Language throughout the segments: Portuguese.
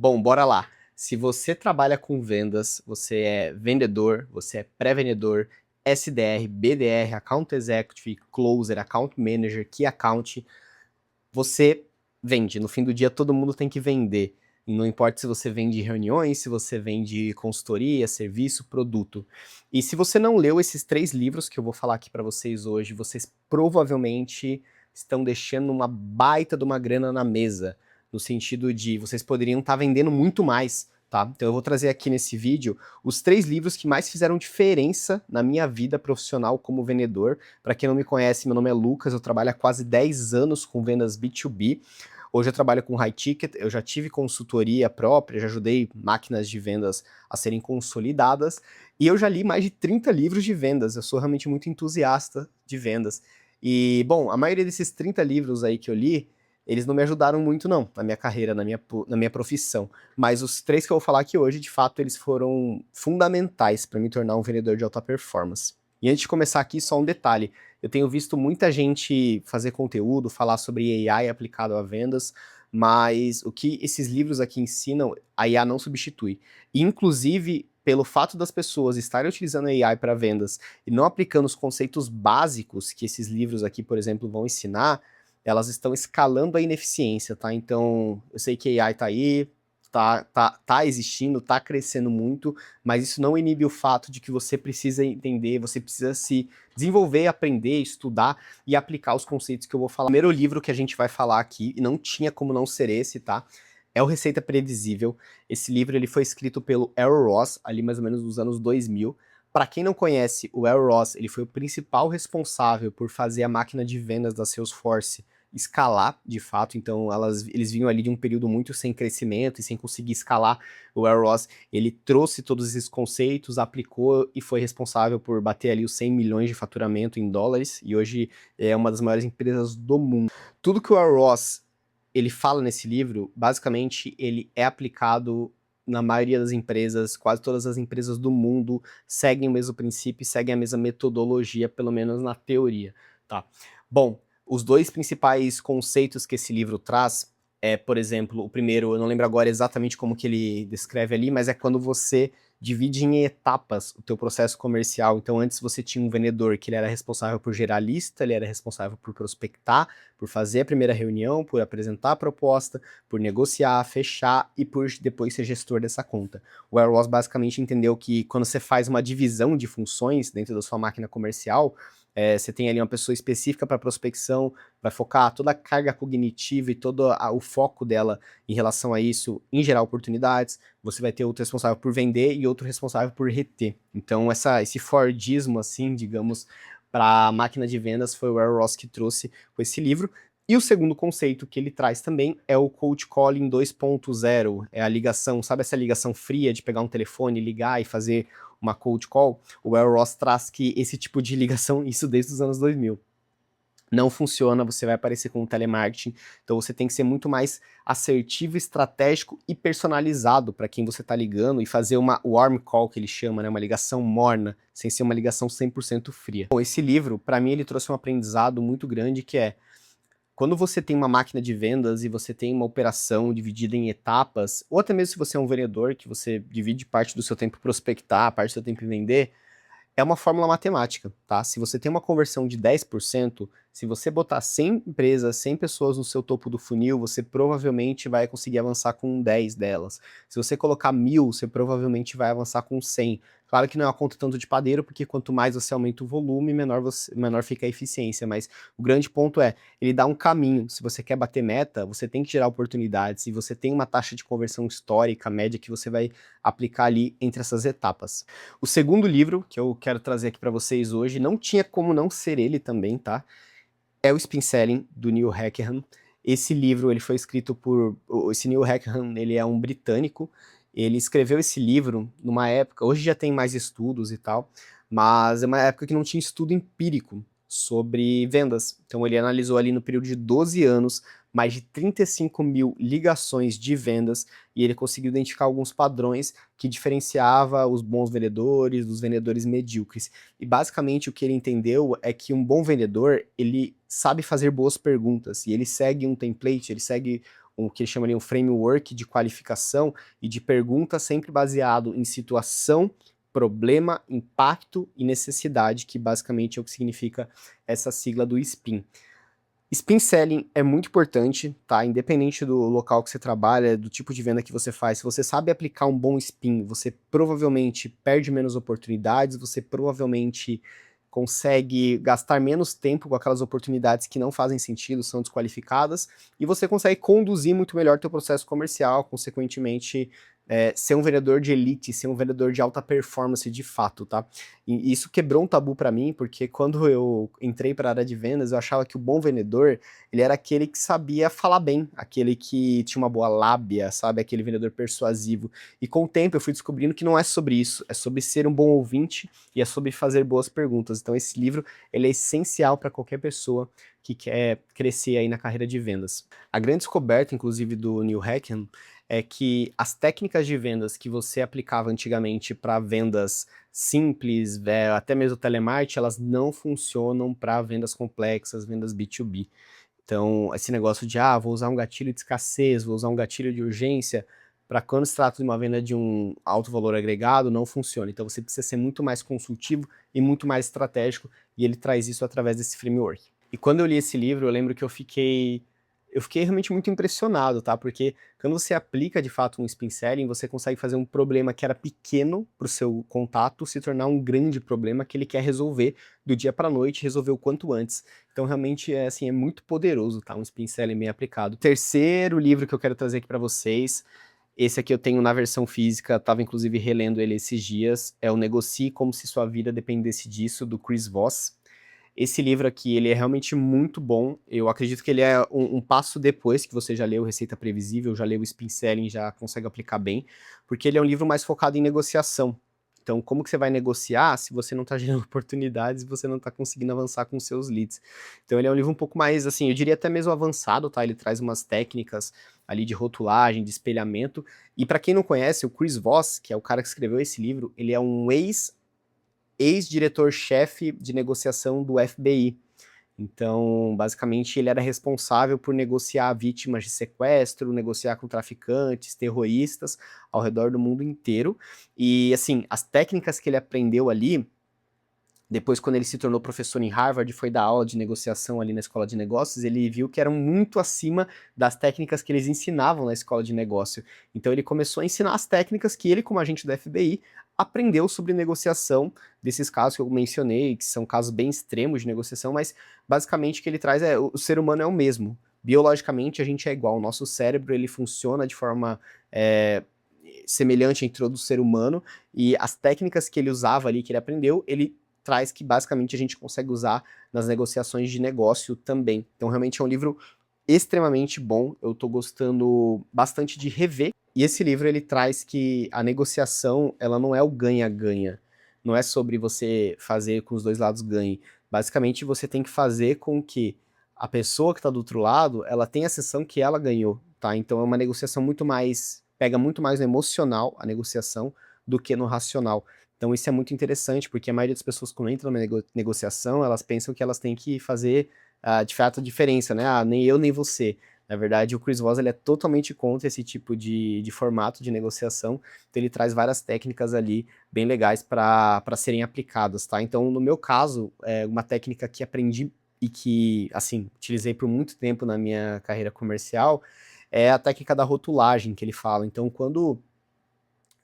Bom, bora lá. Se você trabalha com vendas, você é vendedor, você é pré-vendedor, SDR, BDR, Account Executive, Closer, Account Manager, Key Account, você vende. No fim do dia, todo mundo tem que vender. E não importa se você vende reuniões, se você vende consultoria, serviço, produto. E se você não leu esses 3 livros que eu vou falar aqui para vocês hoje, vocês provavelmente estão deixando uma baita de uma grana na mesa, no sentido de vocês poderiam estar vendendo muito mais, tá? Então eu vou trazer aqui nesse vídeo os 3 livros que mais fizeram diferença na minha vida profissional como vendedor. Para quem não me conhece, meu nome é Lucas, eu trabalho há quase 10 anos com vendas B2B. Hoje eu trabalho com high ticket, eu já tive consultoria própria, já ajudei máquinas de vendas a serem consolidadas, e eu já li mais de 30 livros de vendas, eu sou realmente muito entusiasta de vendas. E, bom, a maioria desses 30 livros aí que eu li, eles não me ajudaram muito não, na minha carreira, na minha profissão. Mas os 3 que eu vou falar aqui hoje, de fato, eles foram fundamentais para me tornar um vendedor de alta performance. E antes de começar aqui, só um detalhe. Eu tenho visto muita gente fazer conteúdo, falar sobre AI aplicado a vendas, mas o que esses livros aqui ensinam, a IA não substitui. Inclusive, pelo fato das pessoas estarem utilizando a AI para vendas e não aplicando os conceitos básicos que esses livros aqui, por exemplo, vão ensinar, elas estão escalando a ineficiência, tá? Então, eu sei que a AI tá aí, tá existindo, tá crescendo muito, mas isso não inibe o fato de que você precisa entender, você precisa se desenvolver, aprender, estudar e aplicar os conceitos que eu vou falar. O primeiro livro que a gente vai falar aqui, e não tinha como não ser esse, tá? É o Receita Previsível. Esse livro ele foi escrito pelo Errol Ross, ali mais ou menos nos anos 2000. Para quem não conhece, o Errol Ross ele foi o principal responsável por fazer a máquina de vendas da Salesforce escalar, de fato, então eles vinham ali de um período muito sem crescimento e sem conseguir escalar. O Errol Ross, ele trouxe todos esses conceitos, aplicou e foi responsável por bater ali os 100 milhões de faturamento em dólares, e hoje é uma das maiores empresas do mundo. Tudo que o Errol Ross, ele fala nesse livro, basicamente, ele é aplicado na maioria das empresas, quase todas as empresas do mundo seguem o mesmo princípio, seguem a mesma metodologia, pelo menos na teoria, tá? Bom, os 2 principais conceitos que esse livro traz é, por exemplo, o primeiro, eu não lembro agora exatamente como que ele descreve ali, mas é quando você divide em etapas o teu processo comercial. Então, antes você tinha um vendedor que ele era responsável por gerar lista, ele era responsável por prospectar, por fazer a primeira reunião, por apresentar a proposta, por negociar, fechar e por depois ser gestor dessa conta. O Errol Ross basicamente entendeu que quando você faz uma divisão de funções dentro da sua máquina comercial, você tem ali uma pessoa específica para prospecção, vai focar toda a carga cognitiva e todo o foco dela em relação a isso, em gerar oportunidades. Você vai ter outro responsável por vender e outro responsável por reter. Então, esse Fordismo, assim, digamos, para a máquina de vendas foi o Errol Ross que trouxe com esse livro. E o segundo conceito que ele traz também é o Cold Calling 2.0, é a ligação, sabe essa ligação fria de pegar um telefone, ligar e fazer uma cold call? O Errol Ross traz que esse tipo de ligação, isso desde os anos 2000, não funciona, você vai aparecer com o telemarketing, então você tem que ser muito mais assertivo, estratégico e personalizado para quem você está ligando e fazer uma warm call, que ele chama, né, uma ligação morna, sem ser uma ligação 100% fria. Bom, esse livro, para mim, ele trouxe um aprendizado muito grande que é, quando você tem uma máquina de vendas e você tem uma operação dividida em etapas, ou até mesmo se você é um vendedor, que você divide parte do seu tempo em prospectar, parte do seu tempo em vender, é uma fórmula matemática, tá? Se você tem uma conversão de 10%, se você botar 100 empresas, 100 pessoas no seu topo do funil, você provavelmente vai conseguir avançar com 10 delas. Se você colocar 1000, você provavelmente vai avançar com 100. Claro que não é uma conta tanto de padeiro, porque quanto mais você aumenta o volume, menor fica a eficiência, mas o grande ponto é, ele dá um caminho. Se você quer bater meta, você tem que gerar oportunidades, e você tem uma taxa de conversão histórica, média, que você vai aplicar ali entre essas etapas. O segundo livro que eu quero trazer aqui para vocês hoje, não tinha como não ser ele também, tá? É o Spin Selling, do Neil Hackham. Esse livro, ele foi escrito por... Esse Neil Hackham, ele é um britânico. Ele escreveu esse livro numa época... Hoje já tem mais estudos e tal, mas é uma época que não tinha estudo empírico sobre vendas. Então ele analisou ali no período de 12 anos, mais de 35 mil ligações de vendas, e ele conseguiu identificar alguns padrões que diferenciava os bons vendedores dos vendedores medíocres. E basicamente o que ele entendeu é que um bom vendedor, ele sabe fazer boas perguntas, e ele segue um template, ele segue um que ele chama ali um framework de qualificação e de perguntas sempre baseado em situação, problema, impacto e necessidade, que basicamente é o que significa essa sigla do SPIN. Spin selling é muito importante, tá? Independente do local que você trabalha, do tipo de venda que você faz, se você sabe aplicar um bom spin, você provavelmente perde menos oportunidades, você provavelmente consegue gastar menos tempo com aquelas oportunidades que não fazem sentido, são desqualificadas, e você consegue conduzir muito melhor teu processo comercial, consequentemente, ser um vendedor de elite, ser um vendedor de alta performance de fato, tá? E isso quebrou um tabu para mim, porque quando eu entrei para a área de vendas, eu achava que o bom vendedor, ele era aquele que sabia falar bem, aquele que tinha uma boa lábia, sabe? Aquele vendedor persuasivo. E com o tempo eu fui descobrindo que não é sobre isso, é sobre ser um bom ouvinte e é sobre fazer boas perguntas. Então esse livro, ele é essencial para qualquer pessoa que quer crescer aí na carreira de vendas. A grande descoberta, inclusive, do Neil Hackham é que as técnicas de vendas que você aplicava antigamente para vendas simples, até mesmo telemarketing, elas não funcionam para vendas complexas, vendas B2B. Então, esse negócio de, vou usar um gatilho de escassez, vou usar um gatilho de urgência, para quando se trata de uma venda de um alto valor agregado, não funciona. Então, você precisa ser muito mais consultivo e muito mais estratégico, e ele traz isso através desse framework. E quando eu li esse livro, eu lembro que eu fiquei realmente muito impressionado, tá? Porque quando você aplica de fato um spin selling, você consegue fazer um problema que era pequeno para o seu contato se tornar um grande problema que ele quer resolver do dia para a noite, resolver o quanto antes. Então realmente é assim, é muito poderoso, tá? Um spin selling bem aplicado. Terceiro livro que eu quero trazer aqui para vocês, esse aqui eu tenho na versão física, estava inclusive relendo ele esses dias, é o Negocie como se sua vida dependesse disso, do Chris Voss. Esse livro aqui, ele é realmente muito bom. Eu acredito que ele é um passo depois que você já leu Receita Previsível, já leu o Spin Selling, já consegue aplicar bem, porque ele é um livro mais focado em negociação. Então, como que você vai negociar se você não está gerando oportunidades e você não está conseguindo avançar com seus leads? Então, ele é um livro um pouco mais, assim, eu diria até mesmo avançado, tá? Ele traz umas técnicas ali de rotulagem, de espelhamento. E para quem não conhece, o Chris Voss, que é o cara que escreveu esse livro, ele é um ex-diretor-chefe de negociação do FBI. Então, basicamente, ele era responsável por negociar vítimas de sequestro, negociar com traficantes, terroristas ao redor do mundo inteiro. E, assim, as técnicas que ele aprendeu ali, depois, quando ele se tornou professor em Harvard e foi dar aula de negociação ali na escola de negócios, ele viu que eram muito acima das técnicas que eles ensinavam na escola de negócio. Então, ele começou a ensinar as técnicas que ele, como agente do FBI, aprendeu sobre negociação desses casos que eu mencionei, que são casos bem extremos de negociação, mas basicamente o que ele traz é o ser humano é o mesmo. Biologicamente, a gente é igual. O nosso cérebro ele funciona de forma semelhante entre todo o ser humano, e as técnicas que ele usava ali, que ele aprendeu, ele traz que basicamente a gente consegue usar nas negociações de negócio também. Então realmente é um livro extremamente bom, eu tô gostando bastante de rever, e esse livro ele traz que a negociação, ela não é o ganha-ganha, não é sobre você fazer com os dois lados ganhem, basicamente você tem que fazer com que a pessoa que está do outro lado, ela tenha a sensação que ela ganhou, tá? Então é uma negociação muito mais, pega muito mais no emocional a negociação do que no racional. Então isso é muito interessante, porque a maioria das pessoas quando entram numa negociação, elas pensam que elas têm que fazer, de fato, a diferença, né? Nem eu, nem você. Na verdade, o Chris Voss ele é totalmente contra esse tipo de formato de negociação, então ele traz várias técnicas ali bem legais para serem aplicadas, tá? Então, no meu caso, uma técnica que aprendi e que, assim, utilizei por muito tempo na minha carreira comercial é a técnica da rotulagem que ele fala. Então, quando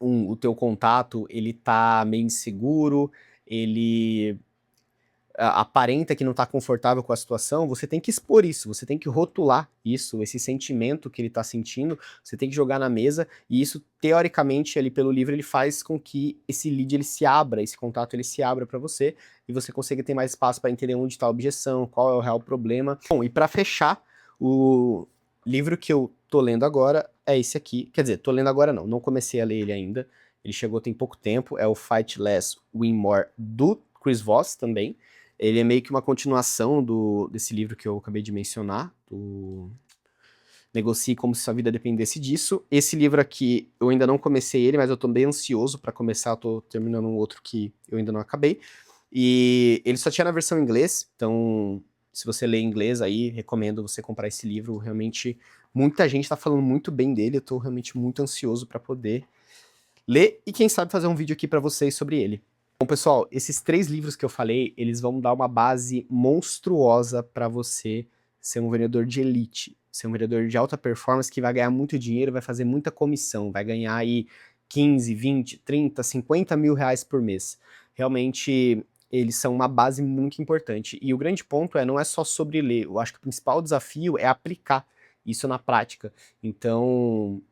o teu contato, ele tá meio inseguro, ele aparenta que não tá confortável com a situação, você tem que expor isso, você tem que rotular isso, esse sentimento que ele tá sentindo, você tem que jogar na mesa, e isso, teoricamente, ali pelo livro, ele faz com que esse lead, ele se abra, esse contato, ele se abra para você, e você consiga ter mais espaço para entender onde tá a objeção, qual é o real problema. Bom, e para fechar, o livro que eu tô lendo agora é esse aqui, quer dizer, tô lendo agora não comecei a ler ele ainda, ele chegou tem pouco tempo, é o Fight Less, Win More, do Chris Voss também. Ele é meio que uma continuação desse livro que eu acabei de mencionar, do Negocie como se sua vida dependesse disso. Esse livro aqui, eu ainda não comecei ele, mas eu tô bem ansioso para começar, eu tô terminando um outro que eu ainda não acabei. E ele só tinha na versão em inglês, então se você lê inglês aí, recomendo você comprar esse livro, realmente Muita gente tá falando muito bem dele, eu tô realmente muito ansioso para poder ler e quem sabe fazer um vídeo aqui para vocês sobre ele. Bom, pessoal, esses 3 livros que eu falei, eles vão dar uma base monstruosa para você ser um vendedor de elite, ser um vendedor de alta performance que vai ganhar muito dinheiro, vai fazer muita comissão, vai ganhar aí 15, 20, 30, 50 mil reais por mês. Realmente, eles são uma base muito importante. E o grande ponto não é só sobre ler, eu acho que o principal desafio é aplicar isso na prática. Então,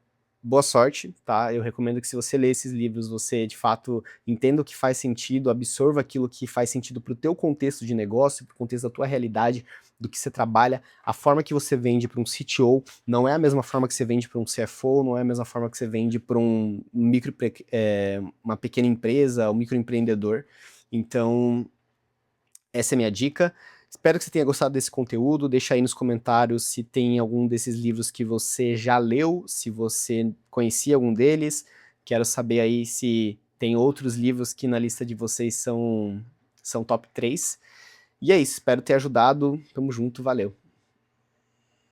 boa sorte, tá? Eu recomendo que se você ler esses livros, você de fato entenda o que faz sentido, absorva aquilo que faz sentido para o teu contexto de negócio, para o contexto da tua realidade, do que você trabalha, a forma que você vende para um CTO não é a mesma forma que você vende para um CFO, não é a mesma forma que você vende para uma pequena empresa, um microempreendedor. Então, essa é a minha dica. Espero que você tenha gostado desse conteúdo. Deixa aí nos comentários se tem algum desses livros que você já leu, se você conhecia algum deles. Quero saber aí se tem outros livros que na lista de vocês são top 3. E é isso, espero ter ajudado. Tamo junto, valeu.